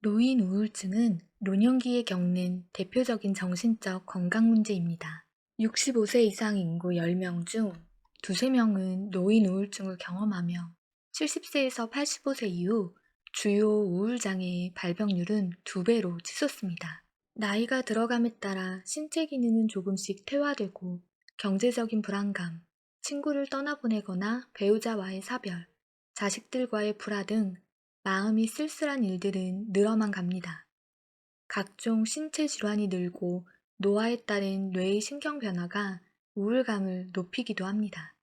노인 우울증은 노년기에 겪는 대표적인 정신적 건강 문제입니다. 65세 이상 인구 10명 중 두세 명은 노인 우울증을 경험하며 70세에서 85세 이후 주요 우울장애의 발병률은 2배로 치솟습니다. 나이가 들어감에 따라 신체 기능은 조금씩 퇴화되고 경제적인 불안감, 친구를 떠나보내거나 배우자와의 사별, 자식들과의 불화 등 마음이 쓸쓸한 일들은 늘어만 갑니다. 각종 신체 질환이 늘고 노화에 따른 뇌의 신경 변화가 우울감을 높이기도 합니다.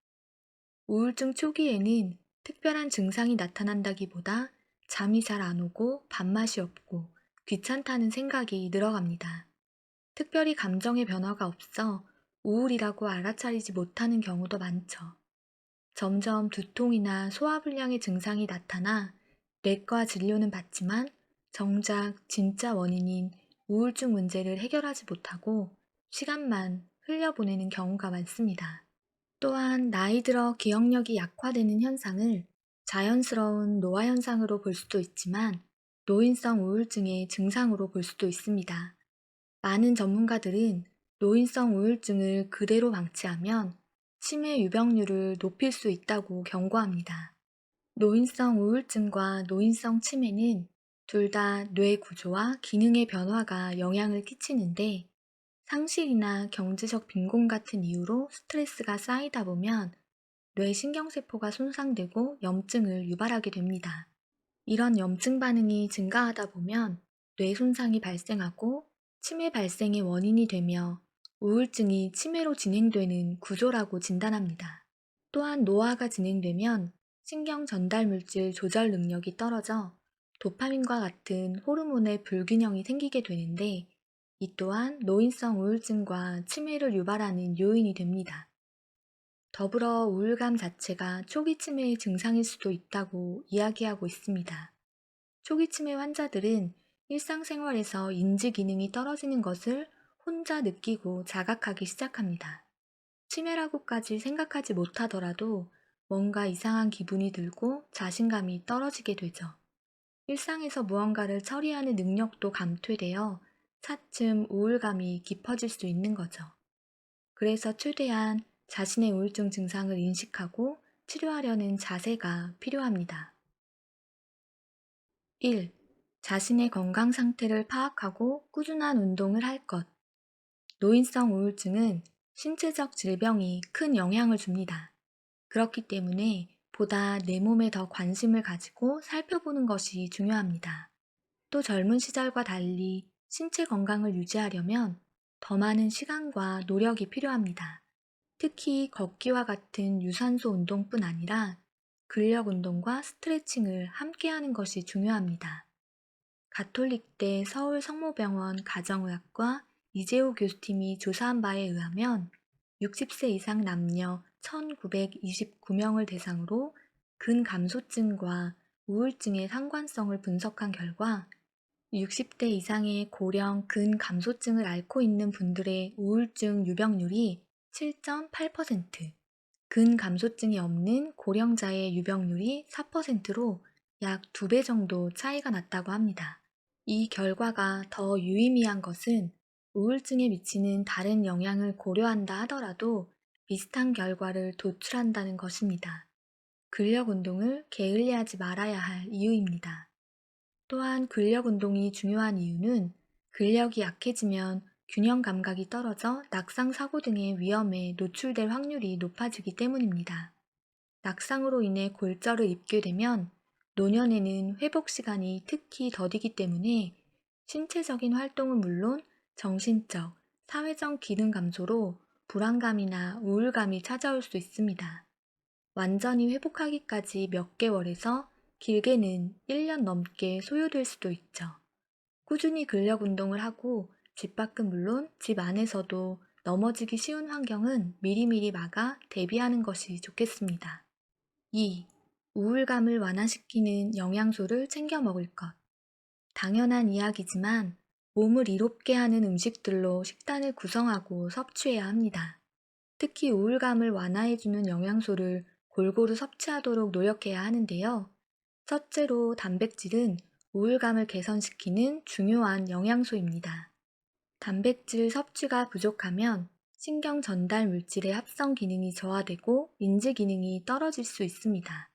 우울증 초기에는 특별한 증상이 나타난다기보다 잠이 잘 안 오고 밥맛이 없고 귀찮다는 생각이 늘어갑니다. 특별히 감정의 변화가 없어 우울이라고 알아차리지 못하는 경우도 많죠. 점점 두통이나 소화불량의 증상이 나타나 내과 진료는 받지만 정작 진짜 원인인 우울증 문제를 해결하지 못하고 시간만 흘려보내는 경우가 많습니다. 또한 나이 들어 기억력이 약화되는 현상을 자연스러운 노화 현상으로 볼 수도 있지만 노인성 우울증의 증상으로 볼 수도 있습니다. 많은 전문가들은 노인성 우울증을 그대로 방치하면 치매 유병률을 높일 수 있다고 경고합니다. 노인성 우울증과 노인성 치매는 둘 다 뇌 구조와 기능의 변화가 영향을 끼치는데 상실이나 경제적 빈곤 같은 이유로 스트레스가 쌓이다 보면 뇌 신경세포가 손상되고 염증을 유발하게 됩니다. 이런 염증 반응이 증가하다 보면 뇌 손상이 발생하고 치매 발생의 원인이 되며 우울증이 치매로 진행되는 구조라고 진단합니다. 또한 노화가 진행되면 신경 전달 물질 조절 능력이 떨어져 도파민과 같은 호르몬의 불균형이 생기게 되는데 이 또한 노인성 우울증과 치매를 유발하는 요인이 됩니다. 더불어 우울감 자체가 초기 치매의 증상일 수도 있다고 이야기하고 있습니다. 초기 치매 환자들은 일상생활에서 인지 기능이 떨어지는 것을 혼자 느끼고 자각하기 시작합니다. 치매라고까지 생각하지 못하더라도 뭔가 이상한 기분이 들고 자신감이 떨어지게 되죠. 일상에서 무언가를 처리하는 능력도 감퇴되어 차츰 우울감이 깊어질 수 있는 거죠. 그래서 최대한 자신의 우울증 증상을 인식하고 치료하려는 자세가 필요합니다. 1. 자신의 건강 상태를 파악하고 꾸준한 운동을 할 것. 노인성 우울증은 신체적 질병이 큰 영향을 줍니다. 그렇기 때문에 보다 내 몸에 더 관심을 가지고 살펴보는 것이 중요합니다. 또 젊은 시절과 달리 신체 건강을 유지하려면 더 많은 시간과 노력이 필요합니다. 특히 걷기와 같은 유산소 운동뿐 아니라 근력 운동과 스트레칭을 함께 하는 것이 중요합니다. 가톨릭대 서울 성모병원 가정의학과 이재호 교수팀이 조사한 바에 의하면 60세 이상 남녀 1929명을 대상으로 근감소증과 우울증의 상관성을 분석한 결과 60대 이상의 고령 근감소증을 앓고 있는 분들의 우울증 유병률이 7.8%, 근감소증이 없는 고령자의 유병률이 4%로 약 2배 정도 차이가 났다고 합니다. 이 결과가 더 유의미한 것은 우울증에 미치는 다른 영향을 고려한다 하더라도 비슷한 결과를 도출한다는 것입니다. 근력 운동을 게을리하지 말아야 할 이유입니다. 또한 근력 운동이 중요한 이유는 근력이 약해지면 균형 감각이 떨어져 낙상 사고 등의 위험에 노출될 확률이 높아지기 때문입니다. 낙상으로 인해 골절을 입게 되면 노년에는 회복 시간이 특히 더디기 때문에 신체적인 활동은 물론 정신적, 사회적 기능 감소로 불안감이나 우울감이 찾아올 수 있습니다. 완전히 회복하기까지 몇 개월에서 길게는 1년 넘게 소요될 수도 있죠. 꾸준히 근력 운동을 하고 집 밖은 물론 집 안에서도 넘어지기 쉬운 환경은 미리미리 막아 대비하는 것이 좋겠습니다. 2. 우울감을 완화시키는 영양소를 챙겨 먹을 것. 당연한 이야기지만 몸을 이롭게 하는 음식들로 식단을 구성하고 섭취해야 합니다. 특히 우울감을 완화해주는 영양소를 골고루 섭취하도록 노력해야 하는데요. 첫째로 단백질은 우울감을 개선시키는 중요한 영양소입니다. 단백질 섭취가 부족하면 신경 전달 물질의 합성 기능이 저하되고 인지 기능이 떨어질 수 있습니다.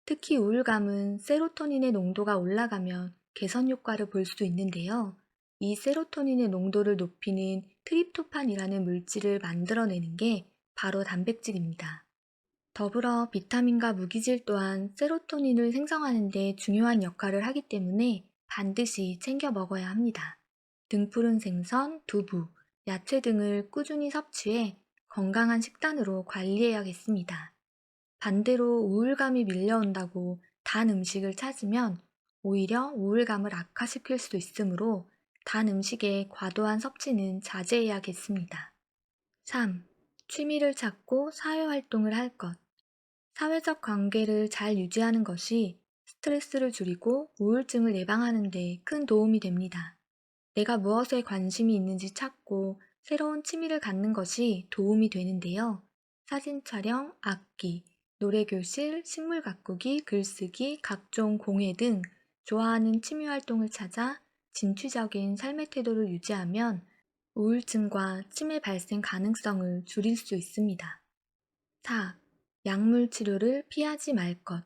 특히 우울감은 세로토닌의 농도가 올라가면 개선 효과를 볼 수 있는데요. 이 세로토닌의 농도를 높이는 트립토판이라는 물질을 만들어내는 게 바로 단백질입니다. 더불어 비타민과 무기질 또한 세로토닌을 생성하는 데 중요한 역할을 하기 때문에 반드시 챙겨 먹어야 합니다. 등푸른 생선, 두부, 야채 등을 꾸준히 섭취해 건강한 식단으로 관리해야겠습니다. 반대로 우울감이 밀려온다고 단 음식을 찾으면 오히려 우울감을 악화시킬 수 있으므로 단 음식의 과도한 섭취는 자제해야겠습니다. 3. 취미를 찾고 사회활동을 할 것. 사회적 관계를 잘 유지하는 것이 스트레스를 줄이고 우울증을 예방하는 데 큰 도움이 됩니다. 내가 무엇에 관심이 있는지 찾고 새로운 취미를 갖는 것이 도움이 되는데요. 사진 촬영, 악기, 노래교실, 식물 가꾸기, 글쓰기, 각종 공예 등 좋아하는 취미 활동을 찾아 진취적인 삶의 태도를 유지하면 우울증과 치매 발생 가능성을 줄일 수 있습니다. 4. 약물 치료를 피하지 말 것.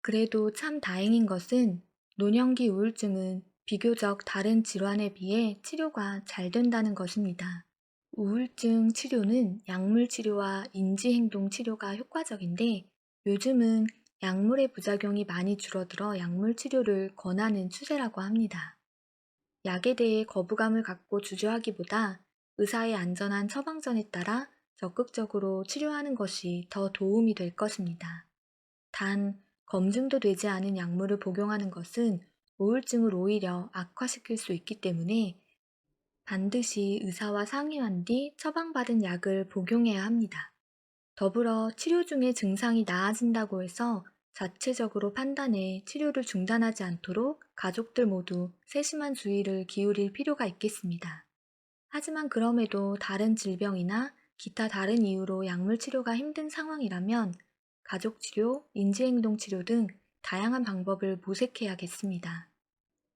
그래도 참 다행인 것은 노년기 우울증은 비교적 다른 질환에 비해 치료가 잘 된다는 것입니다. 우울증 치료는 약물 치료와 인지행동 치료가 효과적인데 요즘은 약물의 부작용이 많이 줄어들어 약물 치료를 권하는 추세라고 합니다. 약에 대해 거부감을 갖고 주저하기보다 의사의 안전한 처방전에 따라 적극적으로 치료하는 것이 더 도움이 될 것입니다. 단, 검증도 되지 않은 약물을 복용하는 것은 우울증을 오히려 악화시킬 수 있기 때문에 반드시 의사와 상의한 뒤 처방받은 약을 복용해야 합니다. 더불어 치료 중에 증상이 나아진다고 해서 자체적으로 판단해 치료를 중단하지 않도록 가족들 모두 세심한 주의를 기울일 필요가 있겠습니다. 하지만 그럼에도 다른 질병이나 기타 다른 이유로 약물 치료가 힘든 상황이라면 가족 치료, 인지행동 치료 등 다양한 방법을 모색해야겠습니다.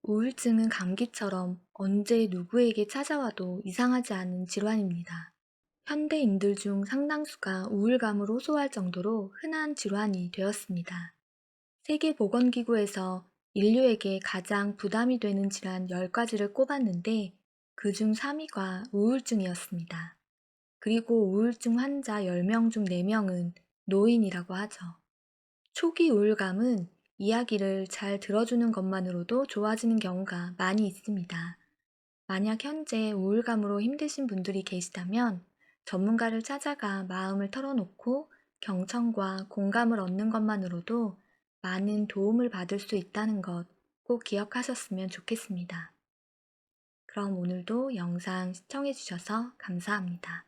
우울증은 감기처럼 언제 누구에게 찾아와도 이상하지 않은 질환입니다. 현대인들 중 상당수가 우울감을 호소할 정도로 흔한 질환이 되었습니다. 세계보건기구에서 인류에게 가장 부담이 되는 질환 10가지를 꼽았는데 그중 3위가 우울증이었습니다. 그리고 우울증 환자 10명 중 4명은 노인이라고 하죠. 초기 우울감은 이야기를 잘 들어주는 것만으로도 좋아지는 경우가 많이 있습니다. 만약 현재 우울감으로 힘드신 분들이 계시다면 전문가를 찾아가 마음을 털어놓고 경청과 공감을 얻는 것만으로도 많은 도움을 받을 수 있다는 것 꼭 기억하셨으면 좋겠습니다. 그럼 오늘도 영상 시청해주셔서 감사합니다.